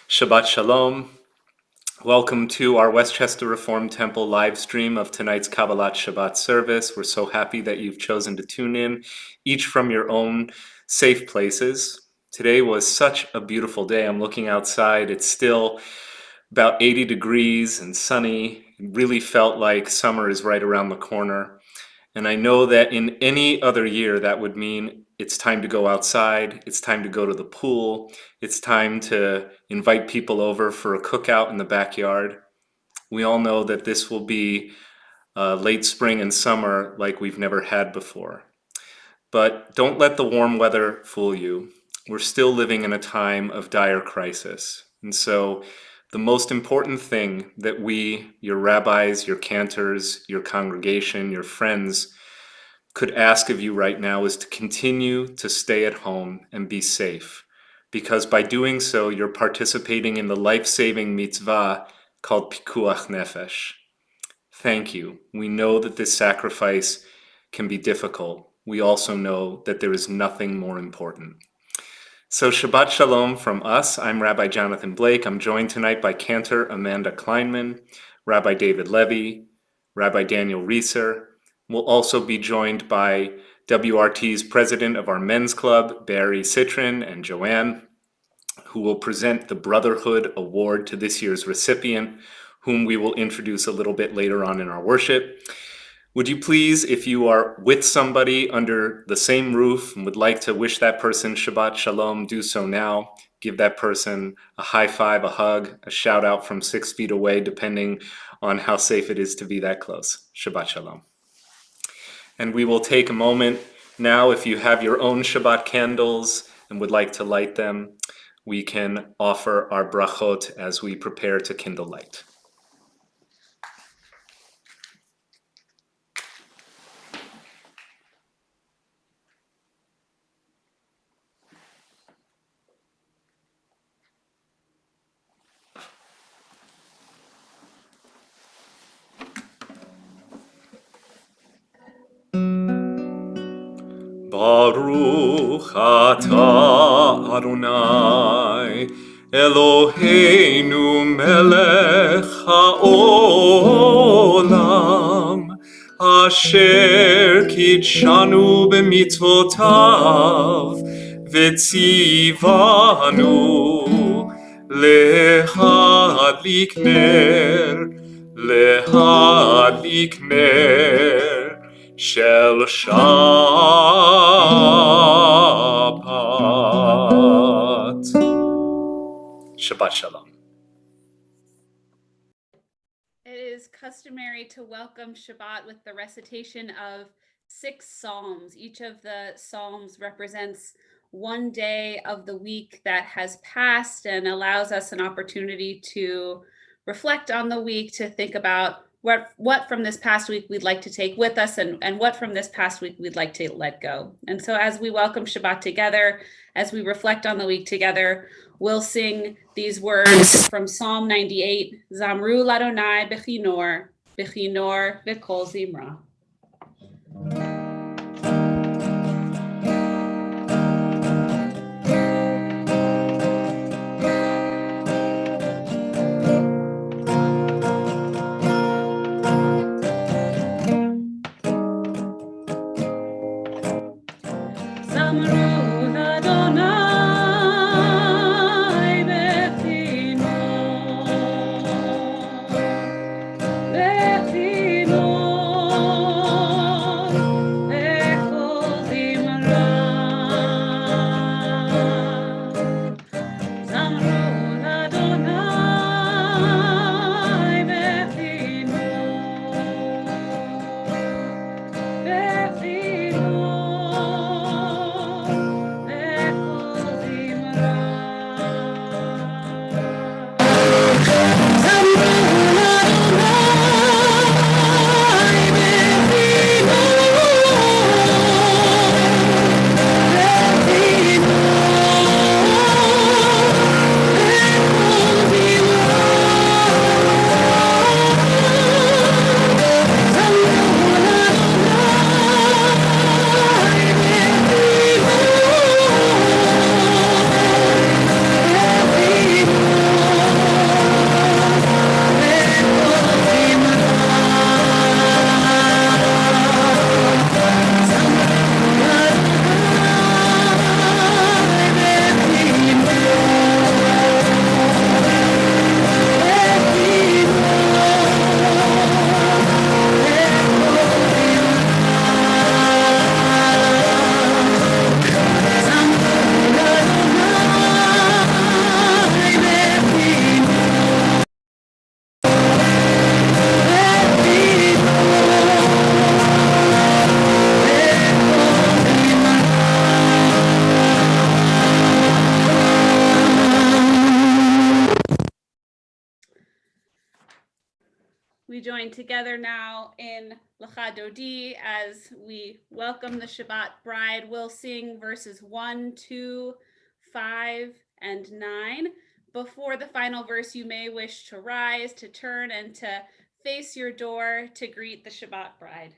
Shabbat Shalom. Welcome to our Westchester Reform Temple live stream of tonight's Kabbalat Shabbat service. We're so happy that you've chosen to tune in, each from your own safe places. Today was such a beautiful day. I'm looking outside. It's still about 80 degrees and sunny. It really felt like summer is right around the corner. And I know that in any other year, that would mean it's time to go outside, it's time to go to the pool, it's time to invite people over for a cookout in the backyard. We all know that this will be late spring and summer like we've never had before. But don't let the warm weather fool you. We're still living in a time of dire crisis. And so the most important thing that we, your rabbis, your cantors, your congregation, your friends, could ask of you right now is to continue to stay at home and be safe. Because by doing so, you're participating in the life-saving mitzvah called Pikuach Nefesh. Thank you. We know that this sacrifice can be difficult. We also know that there is nothing more important. So Shabbat Shalom from us. I'm Rabbi Jonathan Blake. I'm joined tonight by Cantor Amanda Kleinman, Rabbi David Levy, Rabbi Daniel Reeser. We'll also be joined by WRT's president of our men's club, Barry Citron, and Joanne, who will present the Brotherhood Award to this year's recipient, whom we will introduce a little bit later on in our worship. Would you please, if you are with somebody under the same roof and would like to wish that person Shabbat Shalom, do so now. Give that person a high five, a hug, a shout out from 6 feet away, depending on how safe it is to be that close. Shabbat Shalom. And we will take a moment now. If you have your own Shabbat candles and would like to light them, we can offer our brachot as we prepare to kindle light. Baruch atah Adonai Eloheinu melech haolam asher kidshanu b'mitzvotav v'tzivanu lehadlik ner Shel Shabbat. Shabbat Shalom. It is customary to welcome Shabbat with the recitation of 6 psalms. Each of the psalms represents one day of the week that has passed and allows us an opportunity to reflect on the week, to think about what from this past week we'd like to take with us and what from this past week we'd like to let go. And so as we welcome Shabbat together, as we reflect on the week together, we'll sing these words from Psalm 98, Zamru Ladonai Bechinor, Bechinor V'kol Zimra. Bechinor We join together now in Lecha Dodi as we welcome the Shabbat bride. We'll sing verses 1, 2, 5, and 9. Before the final verse, you may wish to rise, to turn, and to face your door to greet the Shabbat bride.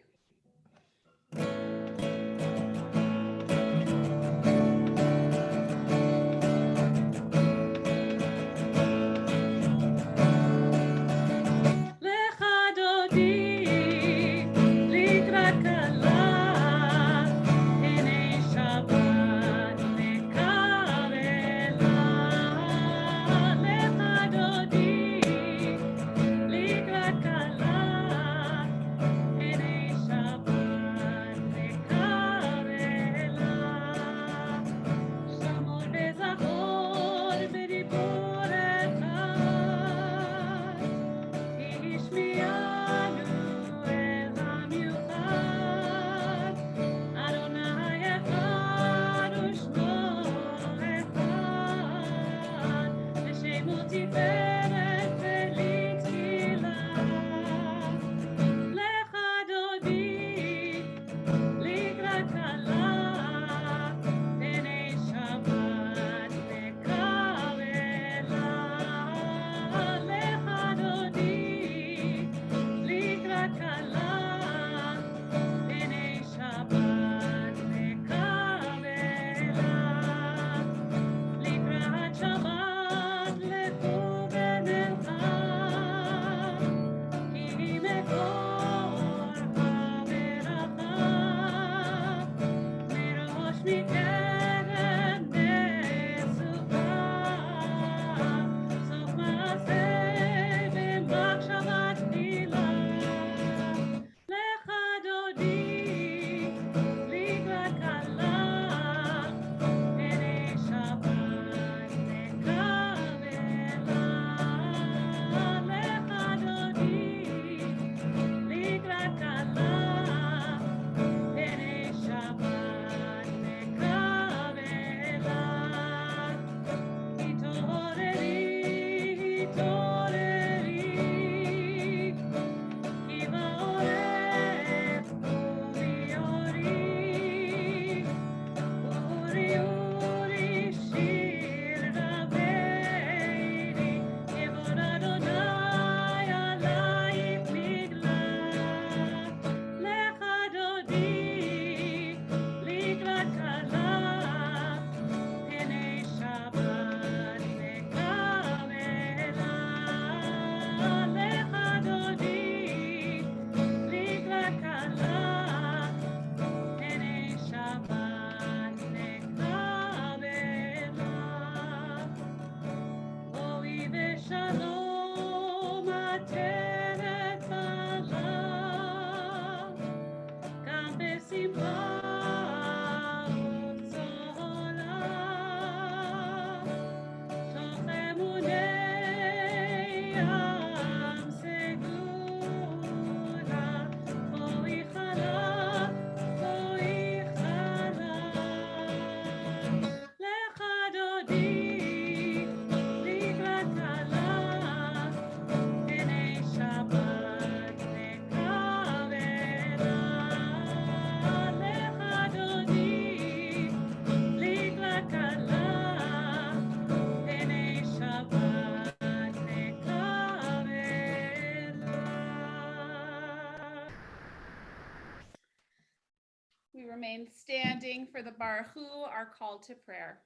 We remain standing for the Baruch Hu, our call to prayer.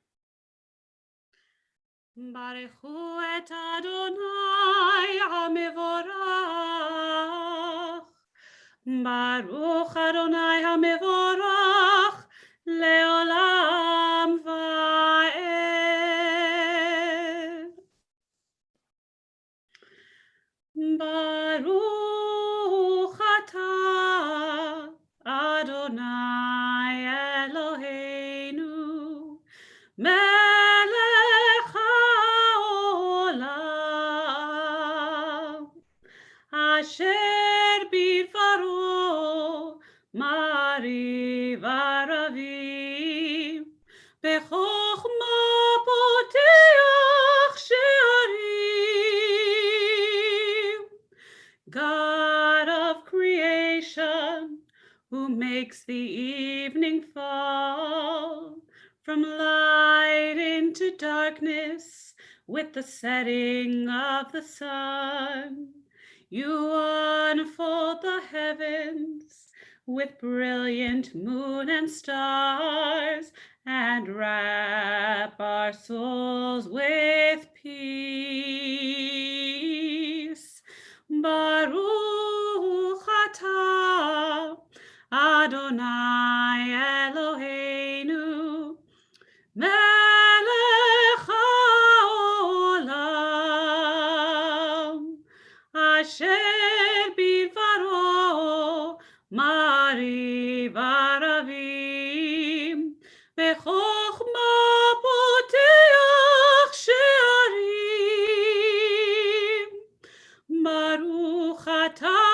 Baruch Hu et Adonai HaMevorach. Baruch Adonai HaMevorach leolam va'ed. Baruch atah Adonai Eloheinu melech haolam asher bidvaro mariv aravim bechokma poteach she'arim. God makes the evening fall from light into darkness with the setting of the sun. You unfold the heavens with brilliant moon and stars and wrap our souls with peace. Baruch atah Adonai Eloheinu melech haolam asher bidvaro mariv aravim bechokma poteach she'arim. Baruch atah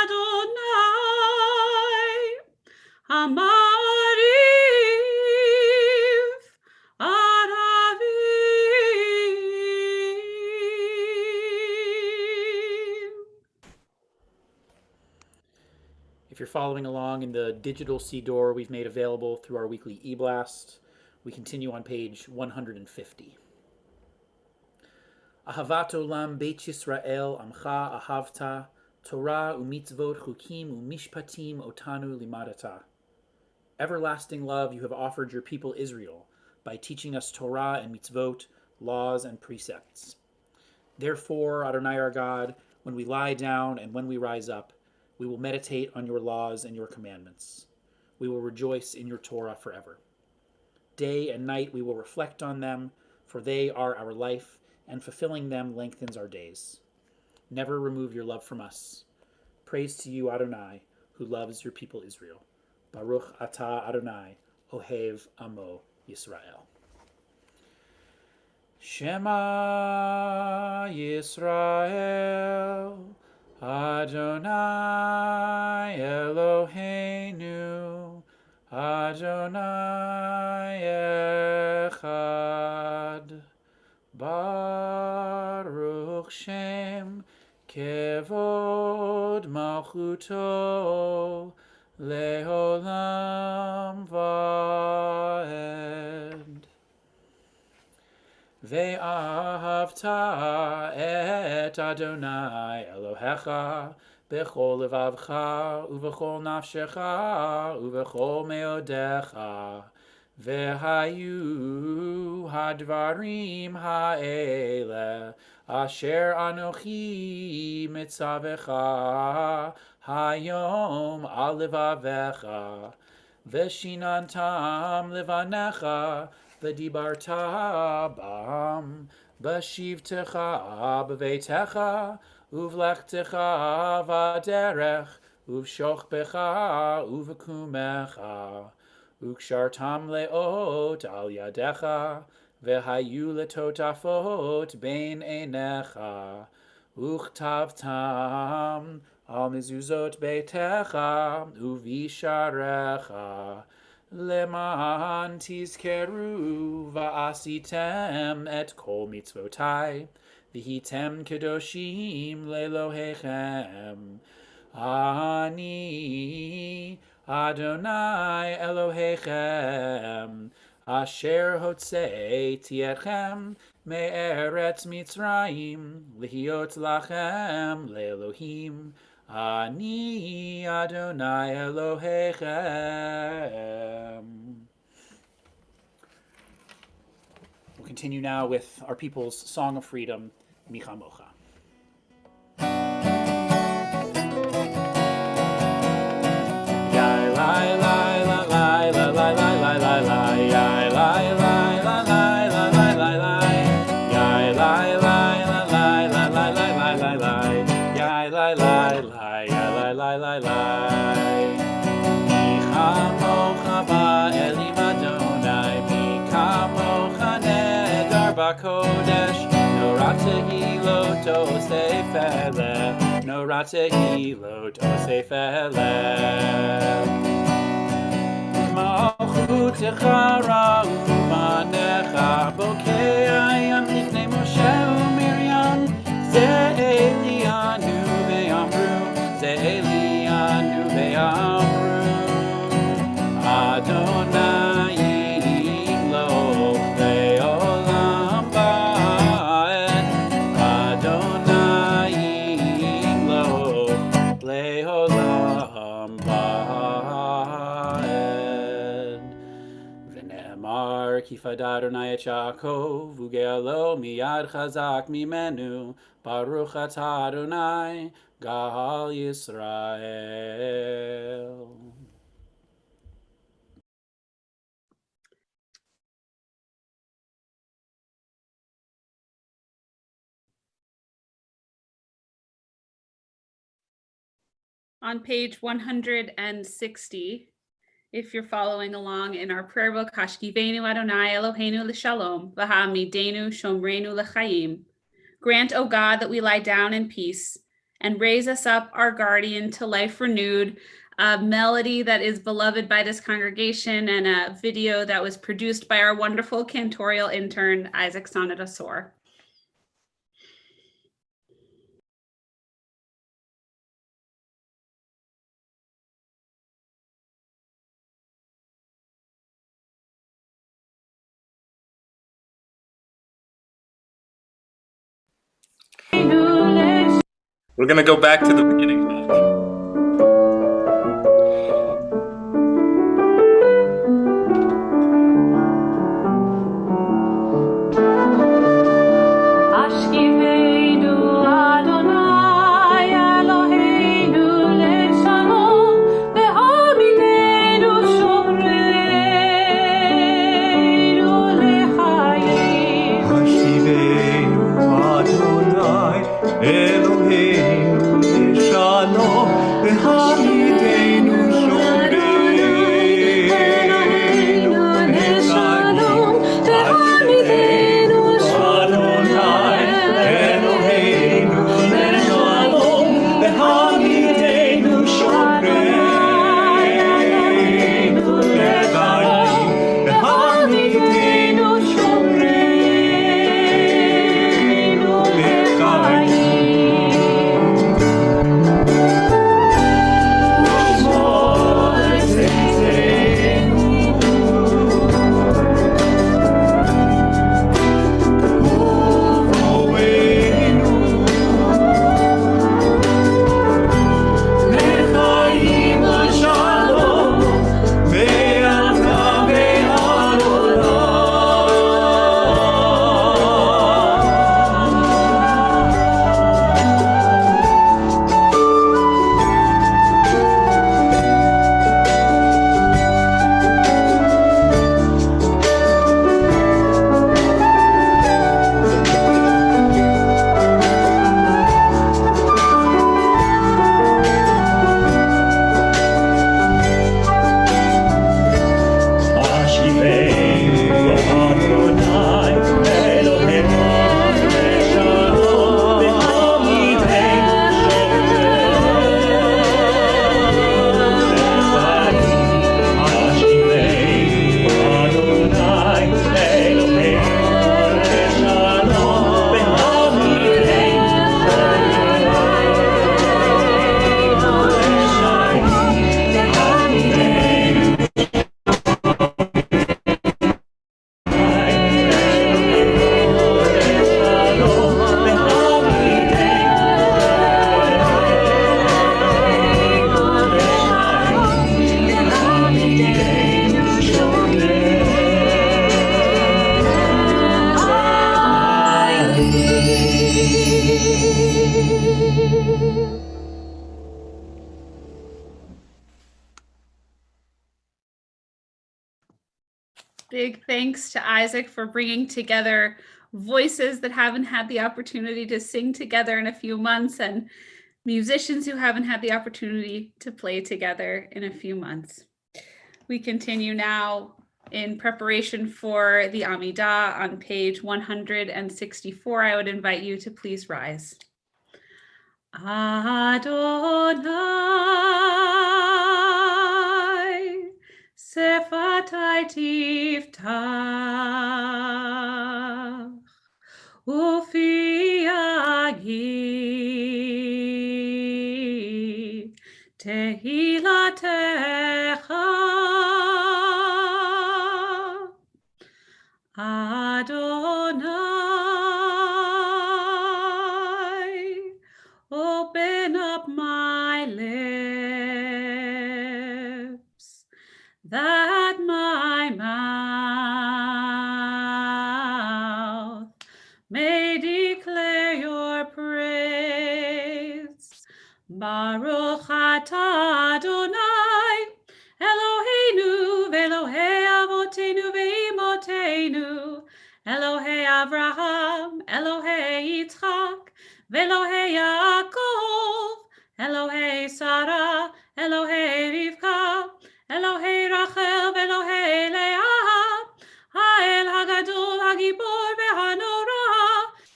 Adonai Hamariv Aravim. If you're following along in the digital Siddur we've made available through our weekly e-blast, we continue on page 150. Ahavat olam Beit Yisrael amcha ahavta, Torah umitzvot chukim umishpatim otanu limadata. Everlasting love you have offered your people Israel by teaching us Torah and mitzvot, laws and precepts. Therefore, Adonai our God, when we lie down and when we rise up, we will meditate on your laws and your commandments. We will rejoice in your Torah forever. Day and night we will reflect on them, for they are our life, and fulfilling them lengthens our days. Never remove your love from us. Praise to you, Adonai, who loves your people Israel. Baruch atah Adonai, Ohev Amo Yisrael. Shema Yisrael, Adonai Eloheinu, Adonai Echad. Baruch Shem Kevod Malchuto Leolam Vaed. Ve'ahavta et Adonai Elohecha bechol levavcha uvechol nafshecha uvechol meodecha. Vehayu hadvarim ha'ele asher anochi mitzavecha hayom al levavecha veshinantam levanecha v'dibarta bam b'shivtecha b'veitecha uvlechtecha v'derech uvshochbecha uvekumecha Ukshartam leot al yadecha, vehayu letotafot bein einecha, uchtavtam al mezuzot beitecha, uvisharecha, leman tizkeru va'asitem et kol mitzvotai, vihitem kedoshim lelohechem. Ani Adonai Elohechem, asher hotzeiti etchem me'eretz Mitzrayim, lihiot lachem le'elohim. Ani Adonai Elohechem. We'll continue now with our people's Song of Freedom, Micha Mocha. Kodesh, no ratehi lo tosefele, no ratehi lo tosefele. Malchutecha ra'umanecha, bokei ayam lifnei Moshe u'Miriam, ze Elianu ve'amru, ze Elianu ve'amru. kifada Adonai et Yaakov, ugealo miyad chazak mimenu, Baruch atah Adonai, Gal Yisrael. On page 160, if you're following along in our prayer book, Hashkivenu Adonai Eloheinu l'shalom, v'ha'amidenu shomrenu l'chaim. Grant, O God, that we lie down in peace and raise us up, our guardian, to life renewed, a melody that is beloved by this congregation and a video that was produced by our wonderful cantorial intern, Isaac Sonadasor. We're going to go back to the beginning. Big thanks to Isaac for bringing together voices that haven't had the opportunity to sing together in a few months and musicians who haven't had the opportunity to play together in a few months. We continue now in preparation for the Amidah on page 164. I would invite you to please rise. Adonai, Sefatai tiftach, Ufi yagid tehilatecha, Adonai, open up my lips, that my mouth may declare your praise. Baruch atah Adonai, Eloheinu ve'Elohei avotenu ve'imotenu, Elohei Avraham, Elohei Yitzchak, ve'Elohei Yaakov, Elohei Sarah, Elohei Rivka, Elohei Rachel, ve'Elohei Leah, Ha'el Hagadol, Hagibor ve'Hanora,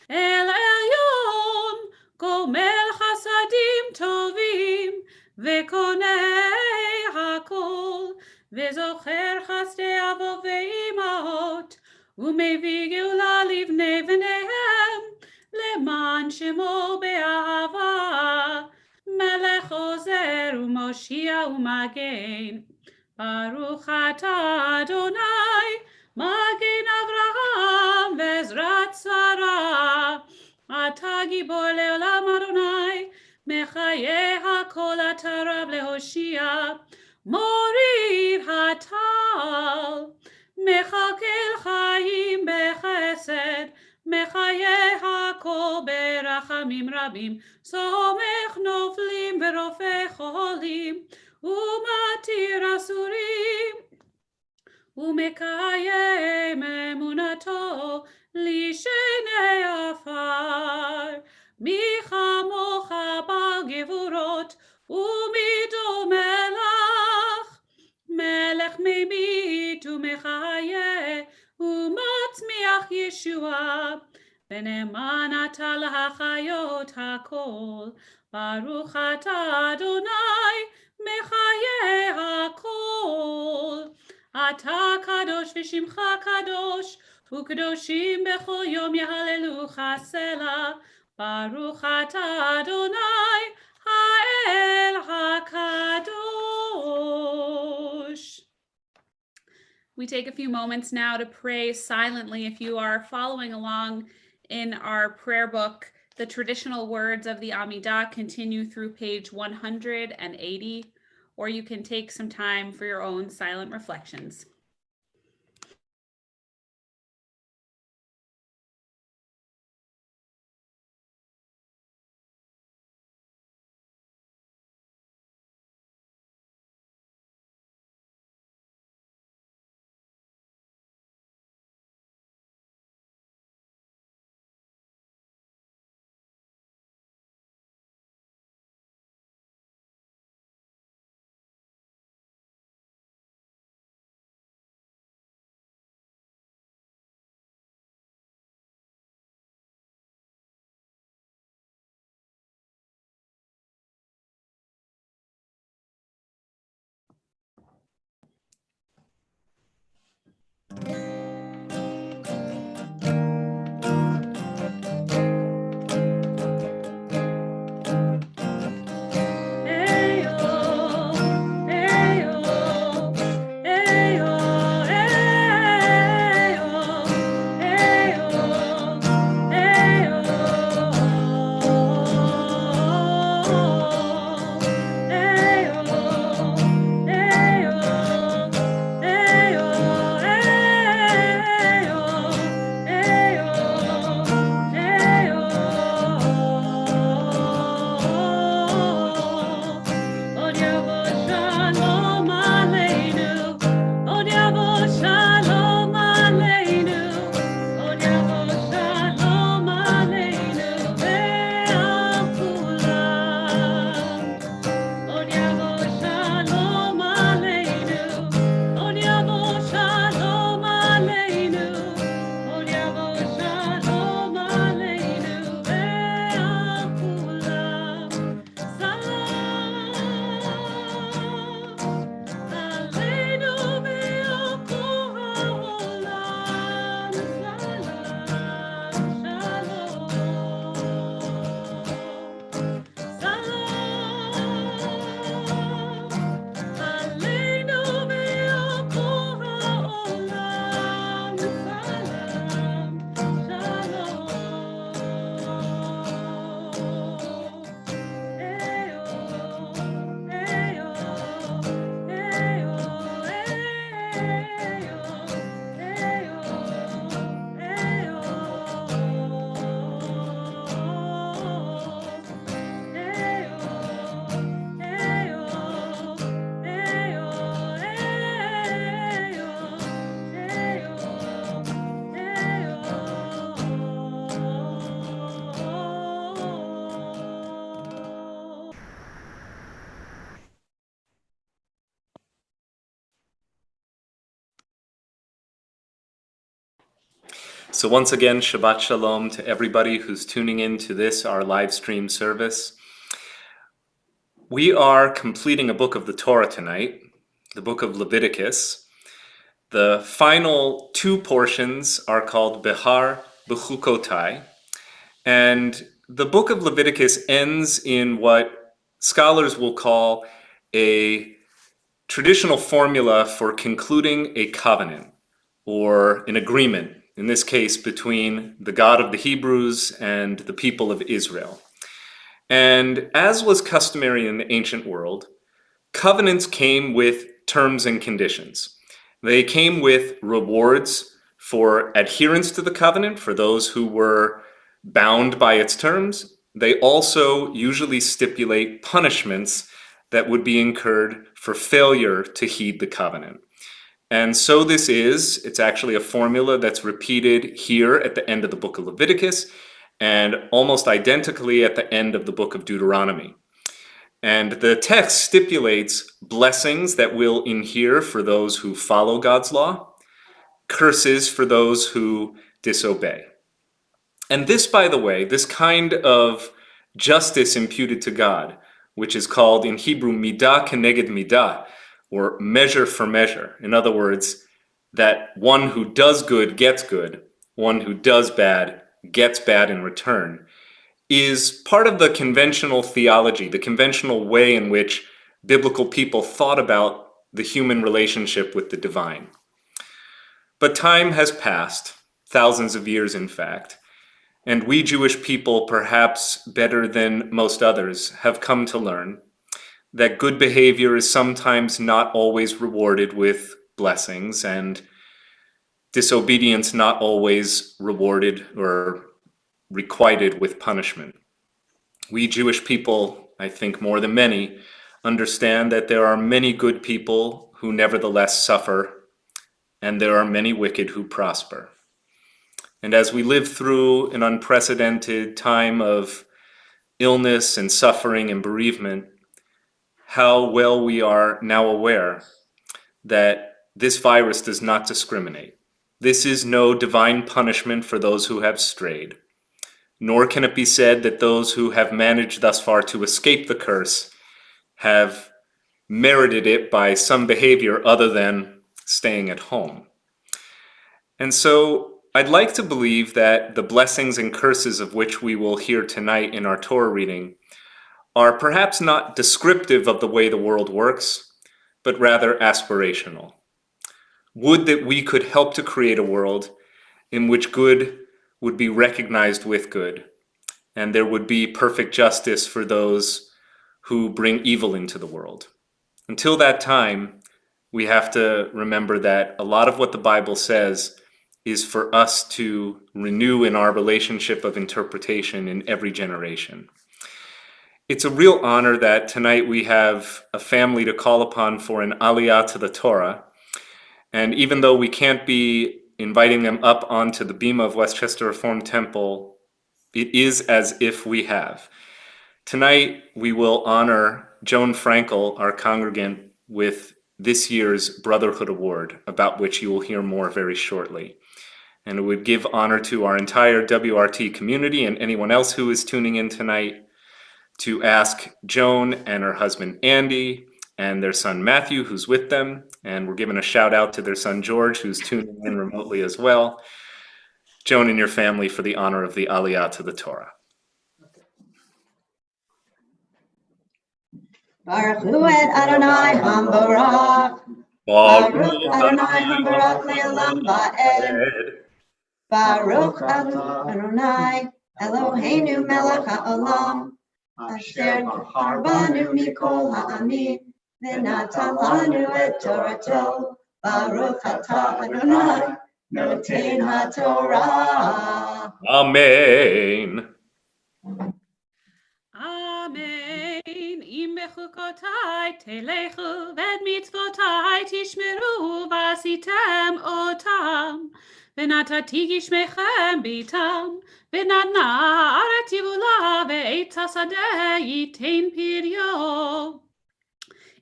El Elyon, Gomel Chasadim Tovim, ve'Konei Hakol, ve'Zocher Chasdei Avot ve'Imahot, U'mevii Geula livnei v'neihem, Leman Shemo be'ahava, Melech Ozer u'Moshia u'Magen. Baruch atah Adonai, Magen Avraham ve'Ezrat Sarah. Atah Gibor le'olam Adonai, Mechayeh hakol atah Rab lehoshia, Morid hatal, Mechalkel chayim bechesed, Mechayeh hakol berachamim rabim, Somech noflim ve'rofeh cholim, Umatir asurim, Umekayem emunato lishenei afar. Michamocha bal gevurot umido melach. Melech memit umechaye umatzmiach Yeshua. Beneman ata lahachayot hakol. Baruch atah Adonai mechaye hakol. Ata kadosh v'shimcha kadosh, u'kadoshim bechol yom yahalelucha selah. Baruch atah Adonai ha'el hakadosh. We take a few moments now to pray silently. If you are following along in our prayer book, the traditional words of the Amidah continue through page 180, or you can take some time for your own silent reflections. So once again, Shabbat Shalom to everybody who's tuning in to this, our live stream service. We are completing a book of the Torah tonight, the book of Leviticus. The final two portions are called Behar Bechukotai, and the book of Leviticus ends in what scholars will call a traditional formula for concluding a covenant or an agreement, in this case between the God of the Hebrews and the people of Israel. And as was customary in the ancient world, covenants came with terms and conditions. They came with rewards for adherence to the covenant for those who were bound by its terms. They also usually stipulate punishments that would be incurred for failure to heed the covenant. And so it's actually a formula that's repeated here at the end of the book of Leviticus and almost identically at the end of the book of Deuteronomy. And the text stipulates blessings that we'll inhere for those who follow God's law, curses for those who disobey. And this, by the way, this kind of justice imputed to God, which is called in Hebrew midah keneged midah, or measure for measure. In other words, that one who does good gets good, one who does bad gets bad in return, is part of the conventional theology, the conventional way in which biblical people thought about the human relationship with the divine. But time has passed, thousands of years in fact, and we Jewish people, perhaps better than most others, have come to learn that good behavior is sometimes not always rewarded with blessings, and disobedience not always rewarded or requited with punishment. We Jewish people, I think more than many, understand that there are many good people who nevertheless suffer, and there are many wicked who prosper. And as we live through an unprecedented time of illness and suffering and bereavement, how well we are now aware that this virus does not discriminate. This is no divine punishment for those who have strayed, nor can it be said that those who have managed thus far to escape the curse have merited it by some behavior other than staying at home. And so I'd like to believe that the blessings and curses of which we will hear tonight in our Torah reading are perhaps not descriptive of the way the world works, but rather aspirational. Would that we could help to create a world in which good would be recognized with good, and there would be perfect justice for those who bring evil into the world. Until that time, we have to remember that a lot of what the Bible says is for us to renew in our relationship of interpretation in every generation. It's a real honor that tonight we have a family to call upon for an aliyah to the Torah. And even though we can't be inviting them up onto the bima of Westchester Reform Temple, it is as if we have. Tonight we will honor Joan Frankel, our congregant, with this year's Brotherhood Award, about which you will hear more very shortly. And it would give honor to our entire WRT community and anyone else who is tuning in tonight to ask Joan and her husband Andy and their son Matthew, who's with them, and we're giving a shout out to their son George, who's tuning in remotely as well. Joan and your family for the honor of the Aliyah to the Torah. Baruch Hu et Adonai Hambarach. Baruch Adonai Hambarach le'olam va'ed. Baruch Adonai Eloheinu melech ha'olam. Asher bahar banu mikol ha'amim. V'natan lanu et Torato. Baruch atah Adonai noten ha'Torah. Amen. Amen. Im bechukotai telechu ved mitzvotai tishmeru vasitem otam. Venatati gishmechem bitam. Venatna arativula ve'etz hasadeh yitain piryo.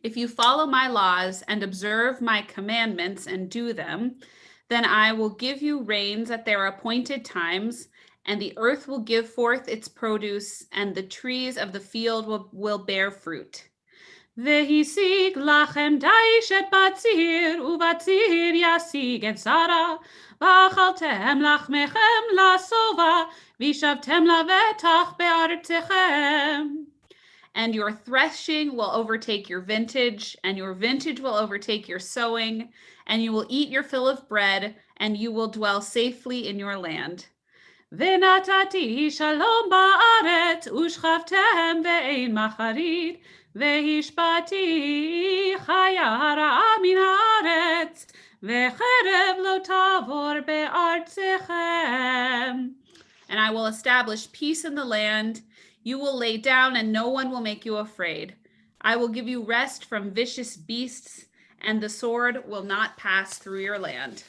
If you follow my laws and observe my commandments and do them, Then I will give you rains at their appointed times, and the earth will give forth its produce, and the trees of the field will bear fruit. והשיג לכם דיש את בציר, ובציר ישיג את זרע, ואכלתם לחמכם לשובע, וישבתם לבטח בארצכם. And your threshing will overtake your vintage, and your vintage will overtake your sowing, and you will eat your fill of bread, and you will dwell safely in your land. ונתתי שלום בארץ, ושכבתם ואין מחריד, והשפעתי חיה רעה מן הארץ, וחרב לא תעבור בארצכם. And I will establish peace in the land. You will lay down, and no one will make you afraid. I will give you rest from vicious beasts, and the sword will not pass through your land.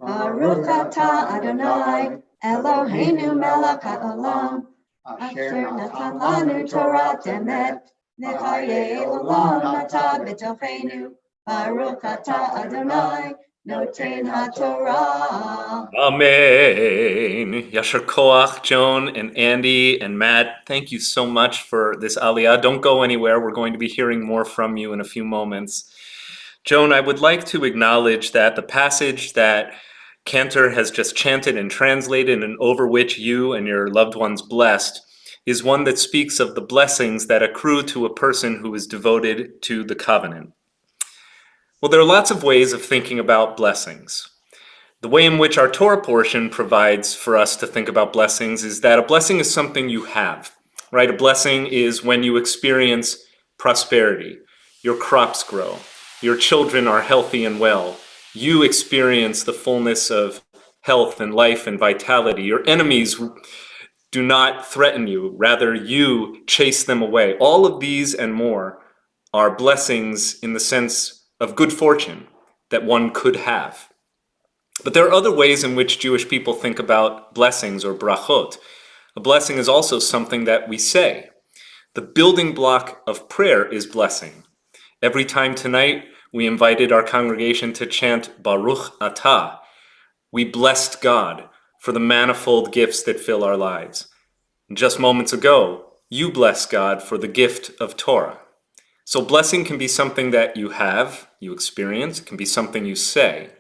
Baruch atah Adonai, Eloheinu melech haolam, asher natan lanu Torah emet, v'chayei olam atah b'tochenu. Baruch atah Adonai, noten haTorah. Amen. Yasher Koach, Joan and Andy and Matt, thank you so much for this aliyah. Don't go anywhere. We're going to be hearing more from you in a few moments. Joan, I would like to acknowledge that the passage that Cantor has just chanted and translated and over which you and your loved ones blessed is one that speaks of the blessings that accrue to a person who is devoted to the covenant. Well, there are lots of ways of thinking about blessings. The way in which our Torah portion provides for us to think about blessings is that a blessing is something you have, right? A blessing is when you experience prosperity, your crops grow, your children are healthy and well, you experience the fullness of health and life and vitality. Your enemies do not threaten you, rather you chase them away. All of these and more are blessings in the sense of good fortune that one could have. But there are other ways in which Jewish people think about blessings or brachot. A blessing is also something that we say. The building block of prayer is blessing. Every time tonight, we invited our congregation to chant Baruch Atah. We blessed God for the manifold gifts that fill our lives. And just moments ago, you blessed God for the gift of Torah. So blessing can be something that you have, you experience, it can be something you say.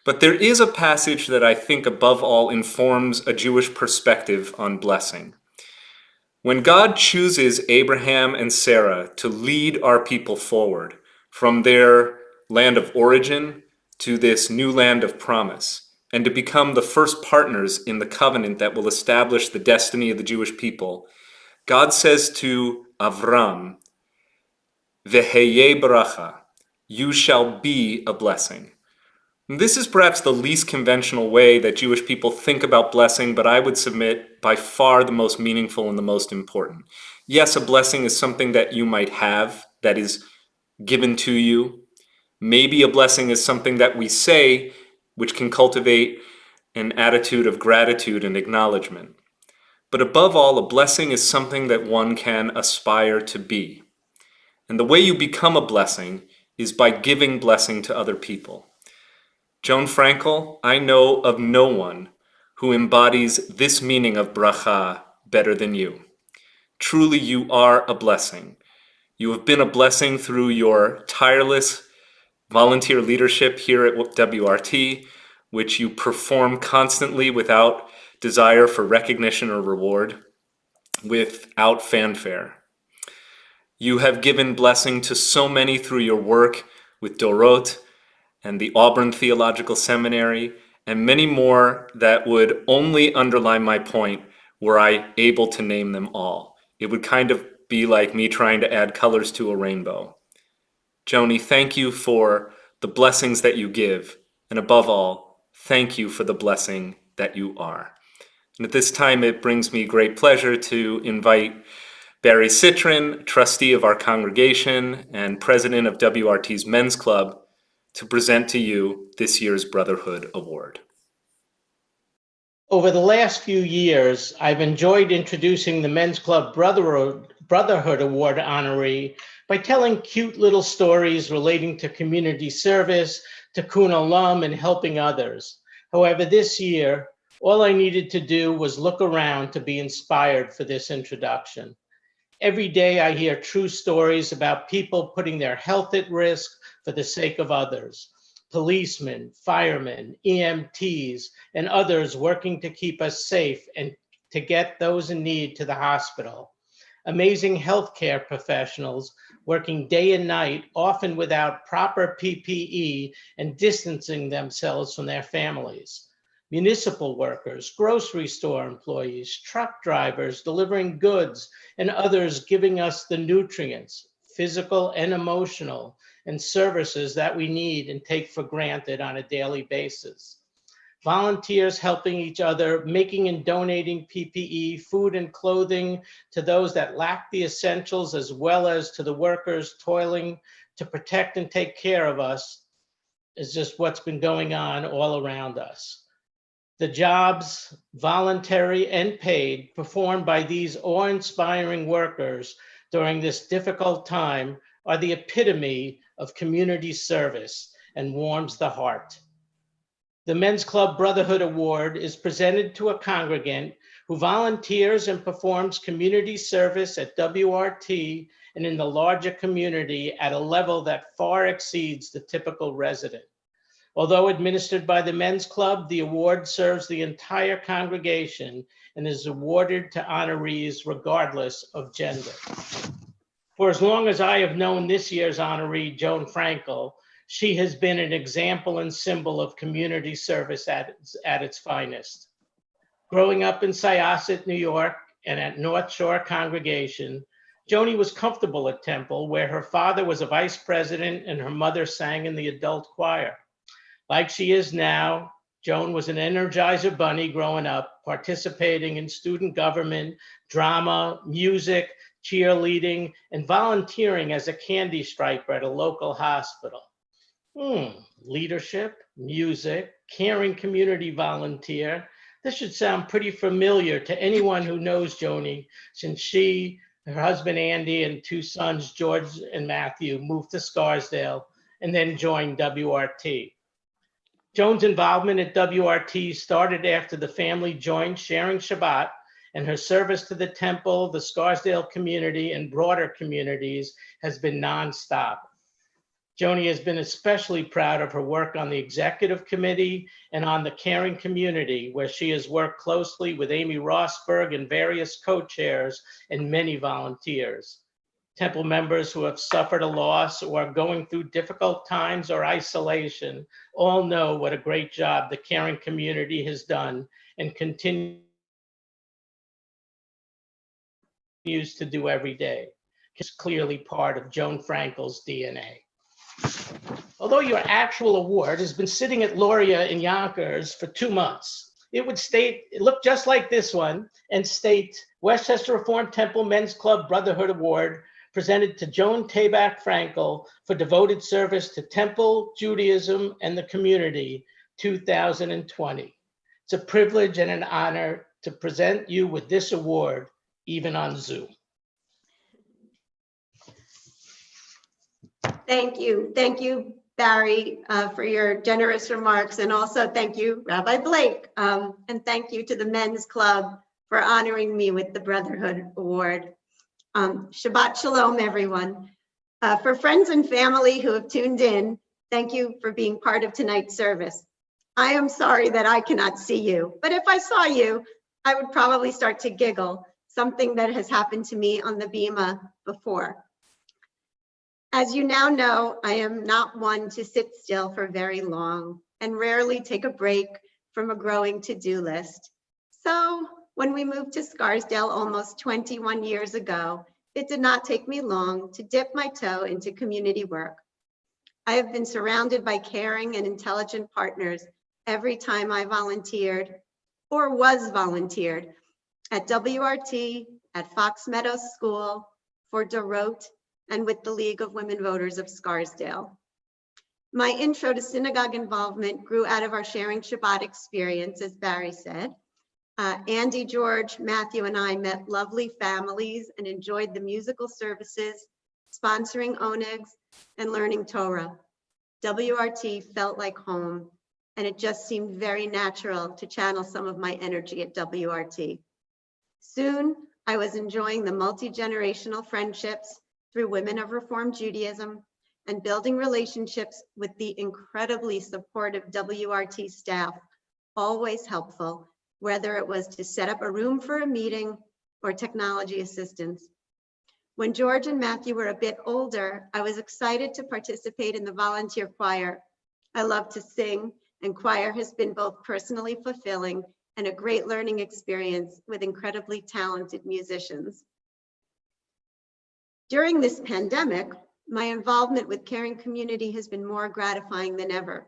But there is a passage that I think above all informs a Jewish perspective on blessing. When God chooses Abraham and Sarah to lead our people forward from their land of origin to this new land of promise, and to become the first partners in the covenant that will establish the destiny of the Jewish people, God says to Avram, Veheye baracha, you shall be a blessing. And this is perhaps the least conventional way that Jewish people think about blessing, but I would submit by far the most meaningful and the most important. Yes, a blessing is something that you might have, that is given to you. Maybe a blessing is something that we say, which can cultivate an attitude of gratitude and acknowledgement. But above all, a blessing is something that one can aspire to be. And the way you become a blessing is by giving blessing to other people. Joan Frankel, I know of no one who embodies this meaning of bracha better than you. Truly, you are a blessing. You have been a blessing through your tireless volunteer leadership here at WRT, which you perform constantly without desire for recognition or reward, without fanfare. You have given blessing to so many through your work with Dorot and the Auburn Theological Seminary, and many more that would only underline my point were I able to name them all. It would kind of be like me trying to add colors to a rainbow. Joni, thank you for the blessings that you give, and above all, thank you for the blessing that you are. And at this time, it brings me great pleasure to invite Barry Citrin, trustee of our congregation and president of WRT's Men's Club, to present to you this year's Brotherhood Award. Over the last few years, I've enjoyed introducing the Men's Club Brotherhood Award honoree by telling cute little stories relating to community service, tikkun olam, and helping others. However, this year, all I needed to do was look around to be inspired for this introduction. Every day I hear true stories about people putting their health at risk for the sake of others. Policemen, firemen, EMTs, and others working to keep us safe and to get those in need to the hospital. Amazing healthcare professionals working day and night, often without proper PPE and distancing themselves from their families. Municipal workers, grocery store employees, truck drivers delivering goods, and others giving us the nutrients, physical and emotional, and services that we need and take for granted on a daily basis. Volunteers helping each other, making and donating PPE, food and clothing to those that lack the essentials, as well as to the workers toiling to protect and take care of us, is just what's been going on all around us. The jobs, voluntary and paid, performed by these awe-inspiring workers during this difficult time are the epitome of community service and warms the heart. The Men's Club Brotherhood Award is presented to a congregant who volunteers and performs community service at WRT and in the larger community at a level that far exceeds the typical resident. Although administered by the Men's Club, the award serves the entire congregation and is awarded to honorees regardless of gender. For as long as I have known this year's honoree, Joan Frankel, she has been an example and symbol of community service at its finest. Growing up in Syosset, New York, and at North Shore Congregation, Joni was comfortable at Temple, where her father was a vice president and her mother sang in the adult choir. Like she is now, Joan was an Energizer bunny growing up, participating in student government, drama, music, cheerleading, and volunteering as a candy striper at a local hospital. Leadership, music, caring community volunteer. This should sound pretty familiar to anyone who knows Joni, since she, her husband Andy, and two sons, George and Matthew, moved to Scarsdale and then joined WRT. Joan's involvement at WRT started after the family joined Sharing Shabbat, and her service to the temple, the Scarsdale community, and broader communities has been nonstop. Joni has been especially proud of her work on the executive committee and on the caring community, where she has worked closely with Amy Rosberg and various co-chairs and many volunteers. Temple members who have suffered a loss or are going through difficult times or isolation all know what a great job the caring community has done and continues to do every day. It's clearly part of Joan Frankel's DNA. Although your actual award has been sitting at Loria in Yonkers for 2 months, it looked just like this one and state Westchester Reform Temple Men's Club Brotherhood Award presented to Joan Tabak Frankel for devoted service to Temple, Judaism, and the community, 2020. It's a privilege and an honor to present you with this award, even on Zoom. Thank you, Barry, for your generous remarks, and also thank you, Rabbi Blake, and thank you to the Men's Club for honoring me with the Brotherhood Award. Shabbat Shalom, everyone. For friends and family who have tuned in, thank you for being part of tonight's service. I am sorry that I cannot see you, but if I saw you, I would probably start to giggle, something that has happened to me on the Bima before. As you now know, I am not one to sit still for very long and rarely take a break from a growing to-do list. So when we moved to Scarsdale almost 21 years ago, it did not take me long to dip my toe into community work. I have been surrounded by caring and intelligent partners every time I volunteered or was volunteered at WRT, at Fox Meadows School, for Dorot, and with the League of Women Voters of Scarsdale. My intro to synagogue involvement grew out of our Sharing Shabbat experience, as Barry said. Andy, George, Matthew, and I met lovely families and enjoyed the musical services, sponsoring onegs, and learning Torah. WRT felt like home, and it just seemed very natural to channel some of my energy at WRT. Soon, I was enjoying the multi-generational friendships through Women of Reform Judaism and building relationships with the incredibly supportive WRT staff, always helpful, whether it was to set up a room for a meeting or technology assistance. When George and Matthew were a bit older, I was excited to participate in the volunteer choir. I love to sing, and choir has been both personally fulfilling and a great learning experience with incredibly talented musicians. During this pandemic, my involvement with caring community has been more gratifying than ever.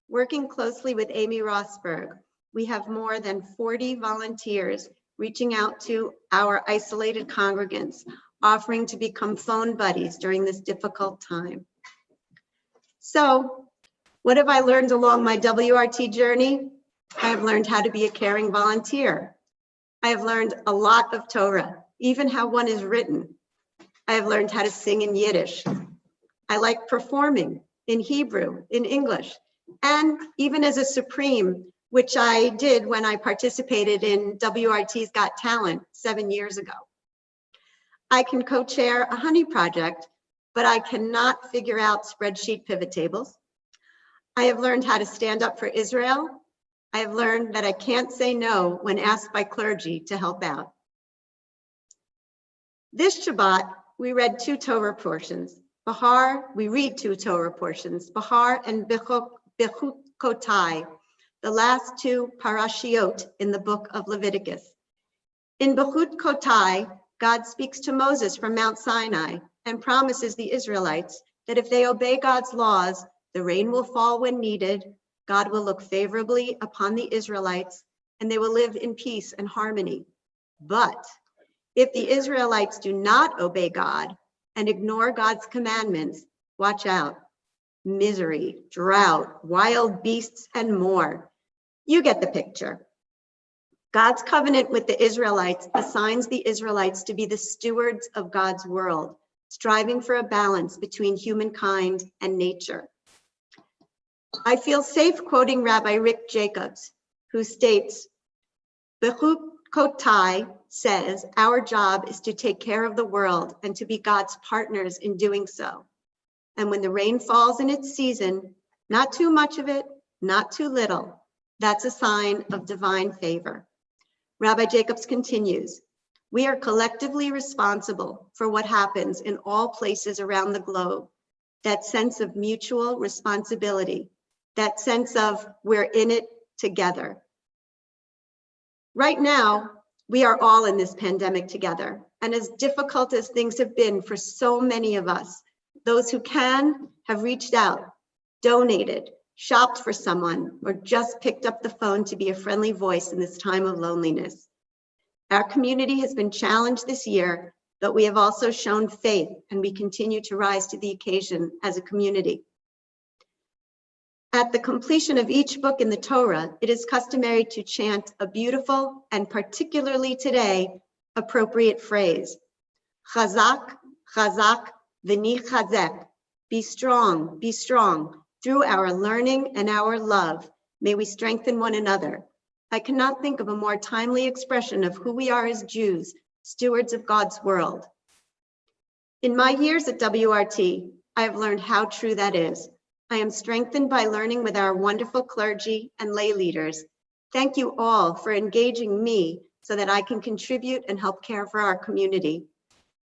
Working closely with Amy Rosberg, we have more than 40 volunteers reaching out to our isolated congregants, offering to become phone buddies during this difficult time. So, what have I learned along my WRT journey? I have learned how to be a caring volunteer. I have learned a lot of Torah, even how one is written. I have learned how to sing in Yiddish. I like performing in Hebrew, in English, and even as a Supreme, which I did when I participated in WRT's Got Talent 7 years ago. I can co-chair a honey project, but I cannot figure out spreadsheet pivot tables. I have learned how to stand up for Israel. I have learned that I can't say no when asked by clergy to help out. This Shabbat, we read 2 Torah portions. We read 2 Torah portions, Bahar and Bechukotai, the last 2 parashiot in the book of Leviticus. In Bechukotai, God speaks to Moses from Mount Sinai and promises the Israelites that if they obey God's laws, the rain will fall when needed, God will look favorably upon the Israelites, and they will live in peace and harmony. But if the Israelites do not obey God and ignore God's commandments, watch out. Misery, drought, wild beasts, and more. You get the picture. God's covenant with the Israelites assigns the Israelites to be the stewards of God's world, striving for a balance between humankind and nature. I feel safe quoting Rabbi Rick Jacobs, who states, Bechukotai says, our job is to take care of the world and to be God's partners in doing so. And when the rain falls in its season, not too much of it, not too little, that's a sign of divine favor. Rabbi Jacobs continues, we are collectively responsible for what happens in all places around the globe. That sense of mutual responsibility, that sense of we're in it together. Right now, we are all in this pandemic together. And as difficult as things have been for so many of us, those who can have reached out, donated, shopped for someone, or just picked up the phone to be a friendly voice in this time of loneliness. Our community has been challenged this year, but we have also shown faith, and we continue to rise to the occasion as a community. At the completion of each book in the Torah, it is customary to chant a beautiful and particularly today, appropriate phrase. Chazak, chazak, v'ni chazek. Be strong, be strong. Through our learning and our love, may we strengthen one another. I cannot think of a more timely expression of who we are as Jews, stewards of God's world. In my years at WRT, I have learned how true that is. I am strengthened by learning with our wonderful clergy and lay leaders. Thank you all for engaging me so that I can contribute and help care for our community.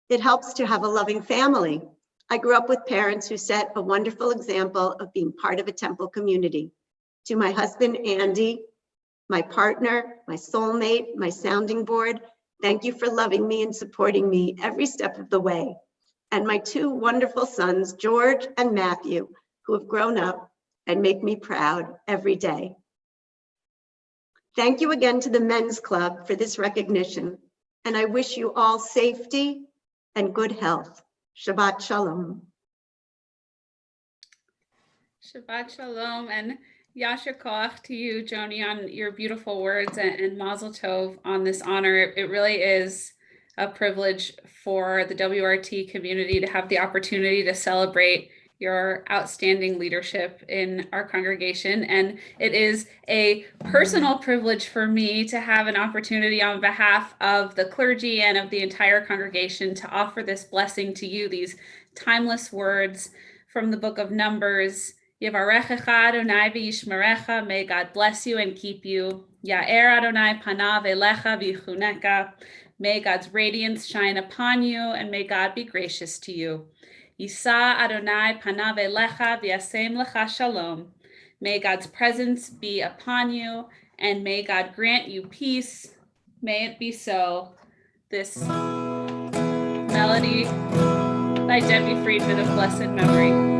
It helps to have a loving family. I grew up with parents who set a wonderful example of being part of a temple community. To my husband, Andy, my partner, my soulmate, my sounding board, thank you for loving me and supporting me every step of the way. And my 2 wonderful sons, George and Matthew, who have grown up and make me proud every day. Thank you again to the Men's Club for this recognition, and I wish you all safety and good health. Shabbat Shalom. Shabbat Shalom and Yasher Koach to you, Joni, on your beautiful words, and Mazel Tov on this honor. It really is a privilege for the WRT community to have the opportunity to celebrate your outstanding leadership in our congregation. And it is a personal privilege for me to have an opportunity on behalf of the clergy and of the entire congregation to offer this blessing to you, these timeless words from the book of Numbers. Yevarechecha Adonai v'yishmerecha, may God bless you and keep you. Ya'er Adonai panav elecha v'yichuneka, may God's radiance shine upon you, and may God be gracious to you. Yisa Adonai panav elecha v'yasem lecha shalom, may God's presence be upon you, and may God grant you peace. May it be so. This melody by Debbie Friedman of blessed memory.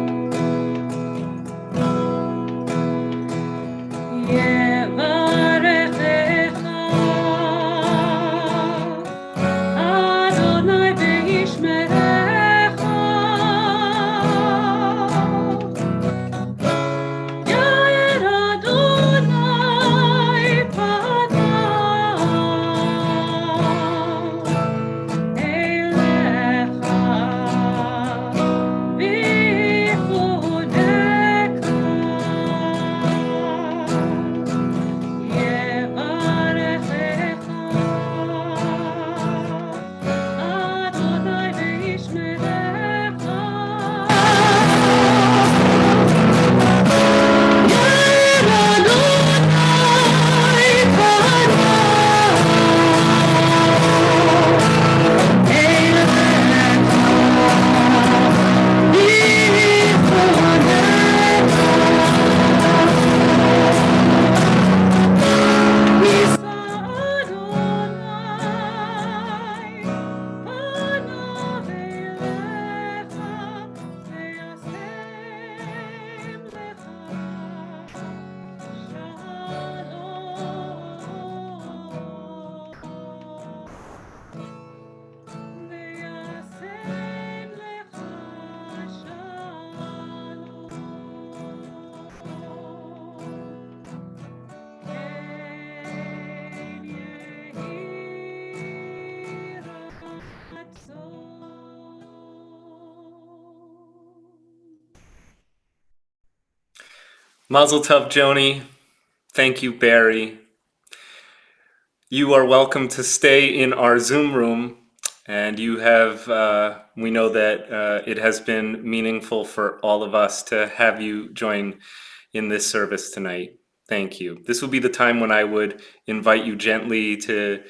Mazel tov, Joni. Thank you, Barry. You are welcome to stay in our Zoom room, and you have, we know that it has been meaningful for all of us to have you join in this service tonight. Thank you. This will be the time when I would invite you gently to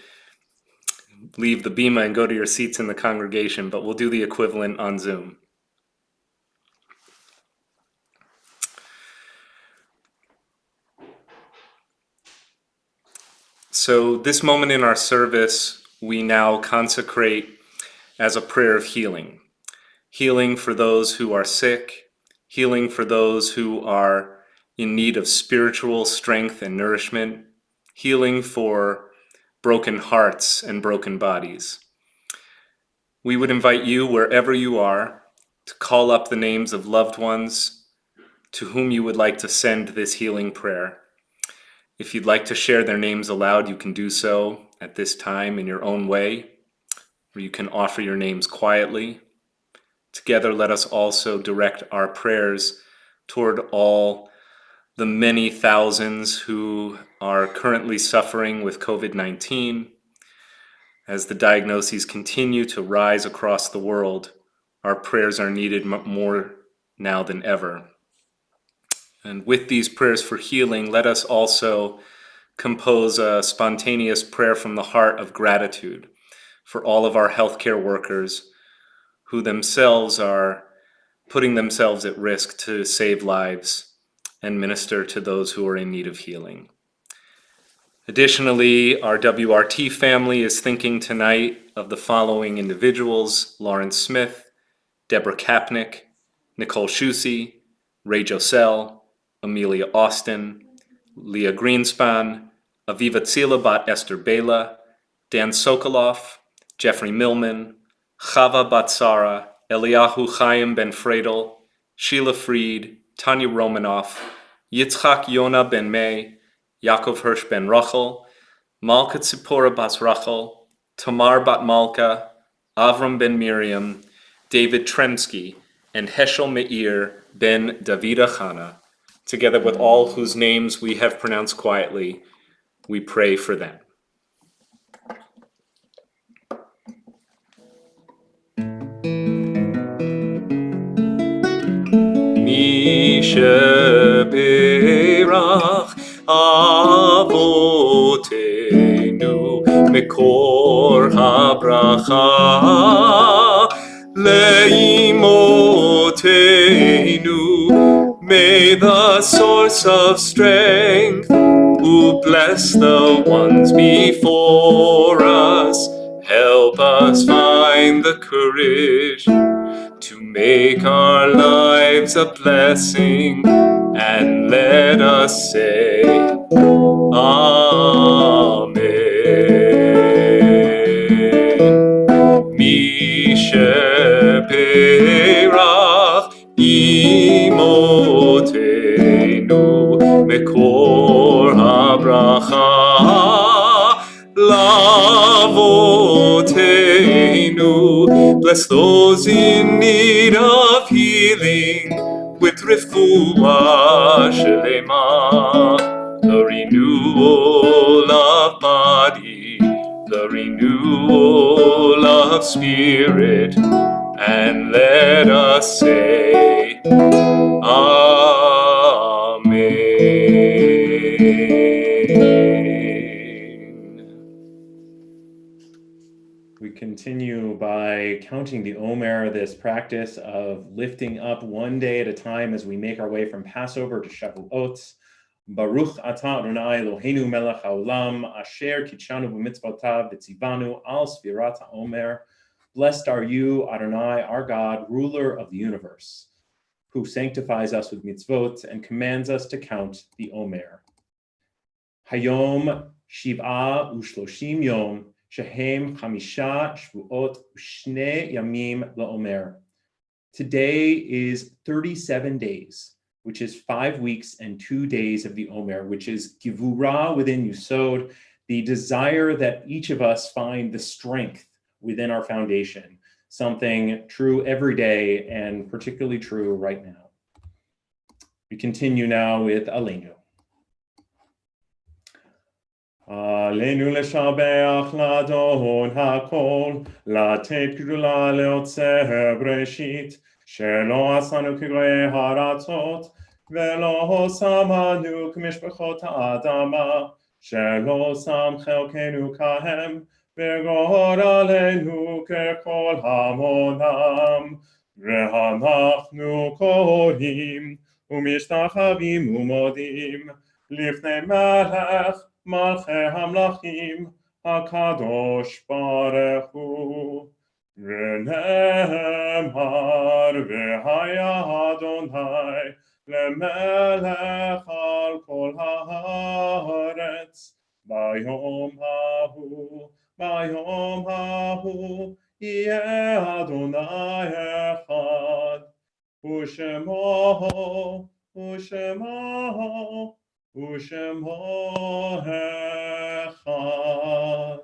leave the bima and go to your seats in the congregation, but we'll do the equivalent on Zoom. So this moment in our service, we now consecrate as a prayer of healing. Healing for those who are sick, healing for those who are in need of spiritual strength and nourishment, healing for broken hearts and broken bodies. We would invite you, wherever you are, to call up the names of loved ones to whom you would like to send this healing prayer. If you'd like to share their names aloud, you can do so at this time in your own way, or you can offer your names quietly. Together, let us also direct our prayers toward all the many thousands who are currently suffering with COVID-19. As the diagnoses continue to rise across the world, our prayers are needed more now than ever. And with these prayers for healing, let us also compose a spontaneous prayer from the heart of gratitude for all of our healthcare workers who themselves are putting themselves at risk to save lives and minister to those who are in need of healing. Additionally, our WRT family is thinking tonight of the following individuals: Lawrence Smith, Deborah Kapnick, Nicole Schusse, Ray Josell, Amelia Austin, Leah Greenspan, Aviva Tzila bat Esther Bela, Dan Sokoloff, Jeffrey Millman, Chava bat Sara, Eliyahu Chaim ben Fredel, Sheila Fried, Tanya Romanoff, Yitzchak Yona ben May, Yaakov Hirsch ben Rachel, Malka Tzipora bas Rachel, Tamar Bat Malka, Avram ben Miriam, David Tremsky, and Heschel Meir ben Davida Chana, together with all whose names we have pronounced quietly, we pray for them. Mi sheberach avotenu mekor habracha leimotenu. May the source of strength who bless the ones before us help us find the courage to make our lives a blessing, and let us say, Amen. Mi sheberach imotenu mekor habracha lavotenu. Bless those in need of healing with refuah shelema, the renewal of body, the renewal of spirit, and let us say, We continue by counting the Omer, this practice of lifting up one day at a time as we make our way from Passover to Shavuot. Baruch atah Adonai Eloheinu melech haolam, asher kitshanu b'mitzvotav v'tzivanu al sfirat haomer. Blessed are you, Adonai, our God, ruler of the universe, who sanctifies us with mitzvot and commands us to count the Omer. Hayom shiv'a u'shloshim yom, shehem chamisha shvuot u'shnei yamim la'omer. Today is 37 days, which is 5 weeks and 2 days of the Omer, which is givurah within Yusod, the desire that each of us find the strength within our foundation, something true every day and particularly true right now. We continue now with Aleinu. Aleinu leshabeach ladon hakol, latet gdula leotzer breshit, shelo asanu k'goyei haratzot, velo samanu k'mishpachot ha'adama, shelo sam chelkenu kahem, v'gor aleinu k'kol hamonam, ve'anachnu korim, u'mishtachavim u'modim, lifnei melech, Malchei Hamlachim, HaKadosh Baruch Hu, V'ne'emar v'haya Adonai, Lemelech al kol haaretz, Bayom hahu, Yeh Adonai echad, U'shemo, U'shemo echad.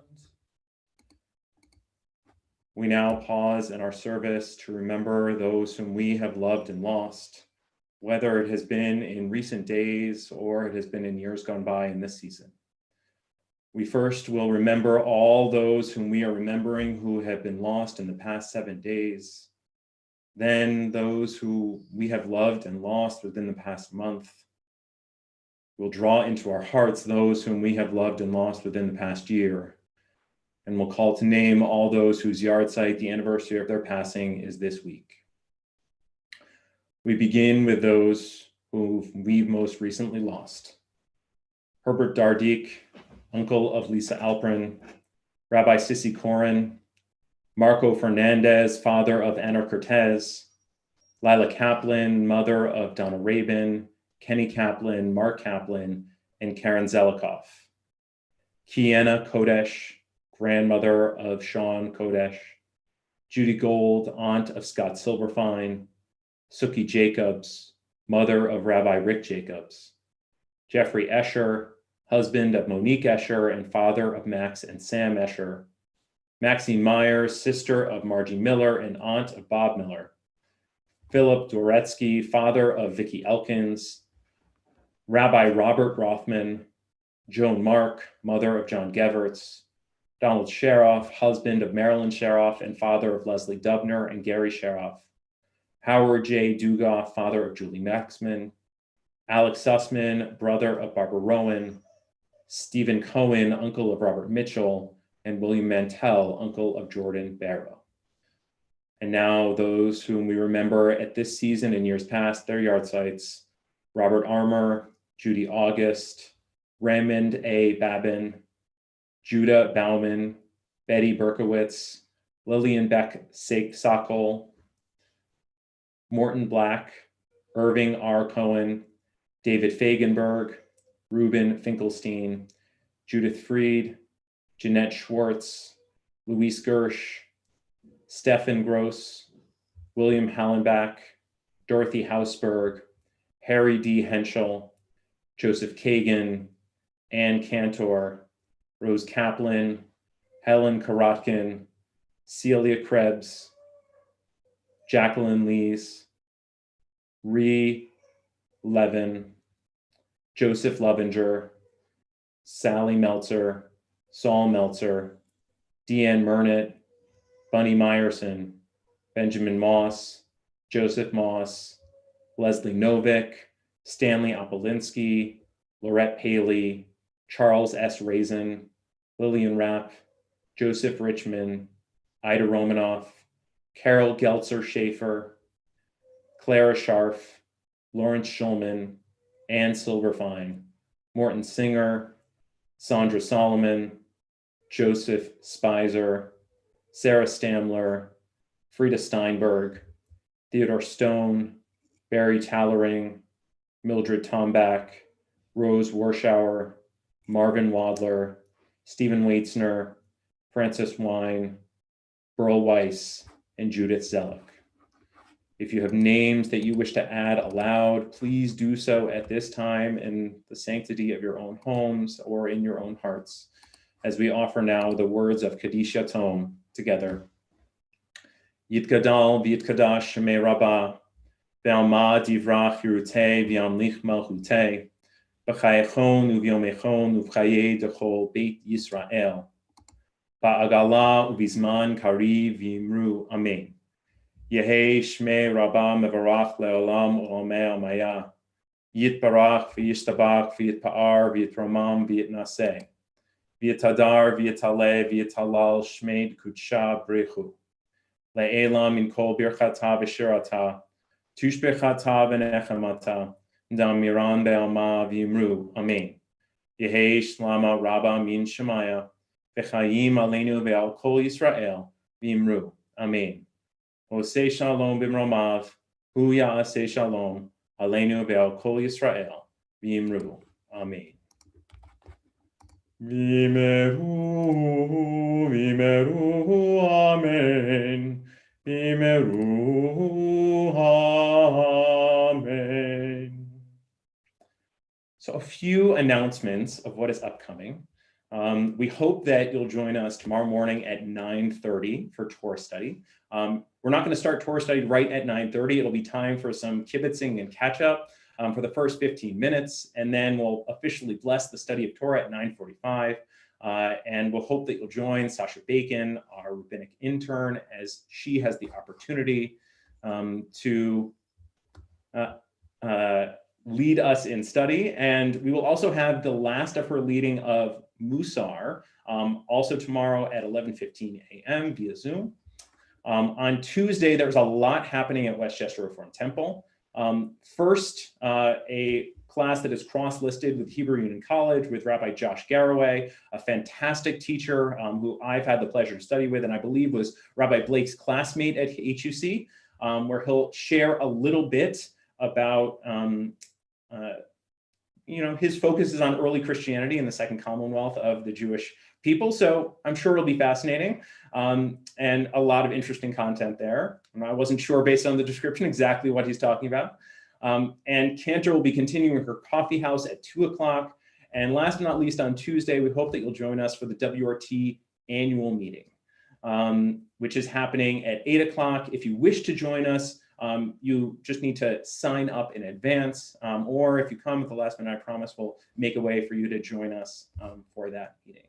We now pause in our service to remember those whom we have loved and lost, whether it has been in recent days or it has been in years gone by in this season. We first will remember all those whom we are remembering who have been lost in the past 7 days. Then those who we have loved and lost within the past month. We'll draw into our hearts those whom we have loved and lost within the past year. And we'll call to name all those whose yahrzeit, the anniversary of their passing, is this week. We begin with those who we've most recently lost. Herbert Dardik, uncle of Lisa Alprin, Rabbi Sissy Corin, Marco Fernandez, father of Anna Cortez, Lila Kaplan, mother of Donna Rabin, Kenny Kaplan, Mark Kaplan, and Karen Zelikoff. Kiana Kodesh, grandmother of Sean Kodesh, Judy Gold, aunt of Scott Silverfine, Suki Jacobs, mother of Rabbi Rick Jacobs, Jeffrey Escher, husband of Monique Escher and father of Max and Sam Escher, Maxine Myers, sister of Margie Miller and aunt of Bob Miller. Philip Doretsky, father of Vicki Elkins. Rabbi Robert Rothman. Joan Mark, mother of John Geverts. Donald Sheroff, husband of Marilyn Sheroff and father of Leslie Dubner and Gary Sheroff. Howard J. Dugoff, father of Julie Maxman. Alex Sussman, brother of Barbara Rowan. Stephen Cohen, uncle of Robert Mitchell, and William Mantell, uncle of Jordan Barrow. And now those whom we remember at this season and years past, their yard sites: Robert Armour, Judy August, Raymond A. Babin, Judah Bauman, Betty Berkowitz, Lillian Beck Sokol, Morton Black, Irving R. Cohen, David Fagenberg, Reuben Finkelstein, Judith Freed, Jeanette Schwartz, Luis Gersh, Stephen Gross, William Hallenbach, Dorothy Hausberg, Harry D. Henschel, Joseph Kagan, Ann Cantor, Rose Kaplan, Helen Karotkin, Celia Krebs, Jacqueline Lees, Ree Levin, Joseph Lovinger, Sally Meltzer, Saul Meltzer, Deanne Murnett, Bunny Meyerson, Benjamin Moss, Joseph Moss, Leslie Novick, Stanley Opolinsky, Laurette Paley, Charles S. Raisin, Lillian Rapp, Joseph Richmond, Ida Romanoff, Carol Geltzer Schaefer, Clara Scharf, Lawrence Schulman, Ann Silverfine, Morton Singer, Sandra Solomon, Joseph Spicer, Sarah Stamler, Frida Steinberg, Theodore Stone, Barry Tallering, Mildred Tombach, Rose Warschauer, Marvin Wadler, Stephen Waitzner, Francis Wine, Burl Weiss, and Judith Zellick. If you have names that you wish to add aloud, please do so at this time in the sanctity of your own homes or in your own hearts, as we offer now the words of Kaddish Yatom together. Yitgadal v'yitkadash shemei Rabbah, ve'alma divrach yirutei v'yamlich malchutei, b'chayechon u'v'yomechon u'v'chayei dechol beit Yisrael, ba'agala u'bizman kari v'yimru amen. Yehei shmei Rabbah mevarach le'olam u'omei amaya, yitbarach v'yishtabach v'yitpa'ar v'yitromam v'yitnaseh, v'yitadar v'yitaleh v'yitalal shmei kudsha brechu. Le'elam min kol birchata v'shirata, tushbechata v'nechamata, damiran be'alma v'yimru, amen. Yehei shlama Rabbah min shemaya, v'chayim aleinu ve'al kol Yisrael, v'yimru, amen. Osei shalom b'mromav, hu ya'aseh shalom, aleinu ve'al kol Yisrael, v'yimru, amen. V'meru, v'meru, amen. V'meru, amen. So a few announcements of what is upcoming. We hope that you'll join us tomorrow morning at 9:30 for Torah study. We're not going to start Torah study right at 9:30. It'll be time for some kibitzing and catch up for the first 15 minutes, and then we'll officially bless the study of Torah at 9:45. And we'll hope that you'll join Sasha Bacon, our rabbinic intern, as she has the opportunity to lead us in study. And we will also have the last of her leading of Musar, also tomorrow at 11:15 a.m. via Zoom. On Tuesday, there's a lot happening at Westchester Reform Temple. First, a class that is cross-listed with Hebrew Union College with Rabbi Josh Garraway, a fantastic teacher who I've had the pleasure to study with, and I believe was Rabbi Blake's classmate at HUC, where he'll share a little bit about his focus is on early Christianity in the Second Commonwealth of the Jewish people. So I'm sure it'll be fascinating and a lot of interesting content there. And I wasn't sure based on the description exactly what he's talking about. And Cantor will be continuing her coffee house at 2 o'clock. And last but not least, on Tuesday, we hope that you'll join us for the WRT annual meeting. which is happening at 8 o'clock. If you wish to join us, you just need to sign up in advance, or if you come at the last minute, I promise we'll make a way for you to join us for that meeting.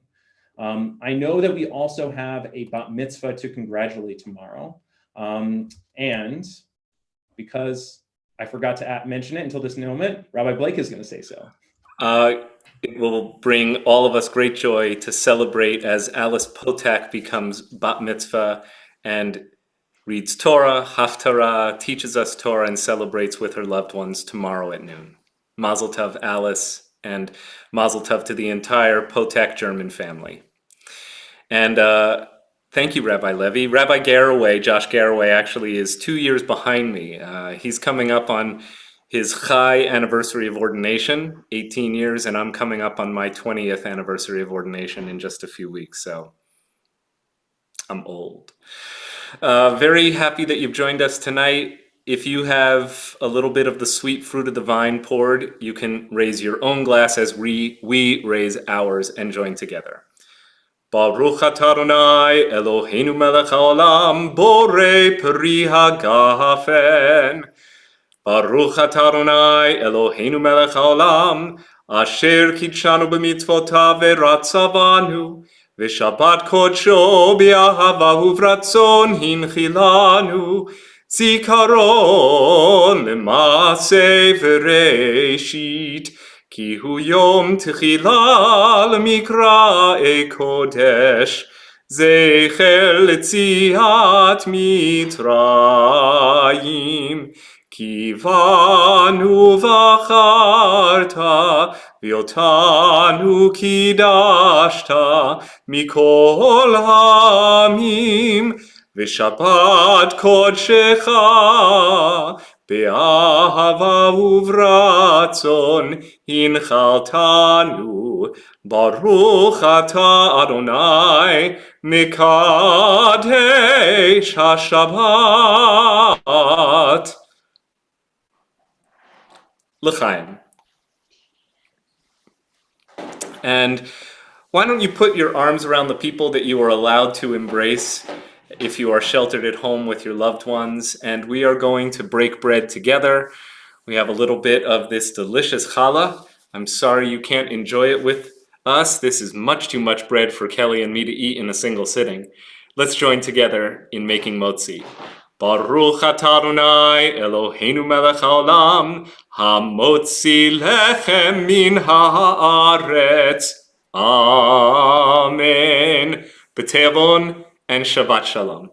I know that we also have a bat mitzvah to congratulate tomorrow, and because I forgot to mention it until this moment, Rabbi Blake is going to say so. It will bring all of us great joy to celebrate as Alice Potak becomes bat mitzvah and reads Torah, Haftarah, teaches us Torah, and celebrates with her loved ones tomorrow at noon. Mazel tov, Alice, and mazel tov to the entire Potak German family. And thank you, Rabbi Levy. Rabbi Garraway, Josh Garraway, actually is 2 years behind me. He's coming up on his Chai anniversary of ordination, 18 years, and I'm coming up on my 20th anniversary of ordination in just a few weeks, so I'm old. Very happy that you've joined us tonight. If you have a little bit of the sweet fruit of the vine poured, you can raise your own glass as we raise ours and join together. Baruch atah Adonai Eloheinu melech haolam borei peri hagafen. Baruch atah Adonai Eloheinu melech haolam asher kidshanu b'mitzvotav v'ratzavanu v'shabbat kodsho b'ahava uvratzon hinchilanu zikaron l'maaseh v'reishit ki hu yom techila l'mikra'e kodesh zecher l'tziat mitrayim Kivanu v'acharta v'yotanu kidashta mikol hamim v'shabbat kodshecha be'ahava uvratzon hinchaltanu Baruch atah Adonai mekadesh haShabbat L'chaim. And why don't you put your arms around the people that you are allowed to embrace if you are sheltered at home with your loved ones, and we are going to break bread together. We have a little bit of this delicious challah. I'm sorry you can't enjoy it with us. This is much too much bread for Kelly and me to eat in a single sitting. Let's join together in making motzi. Baruch atah Adonai Eloheinu melech haolam hamotzi lechem min haaretz. Amen. B'te'avon and Shabbat Shalom.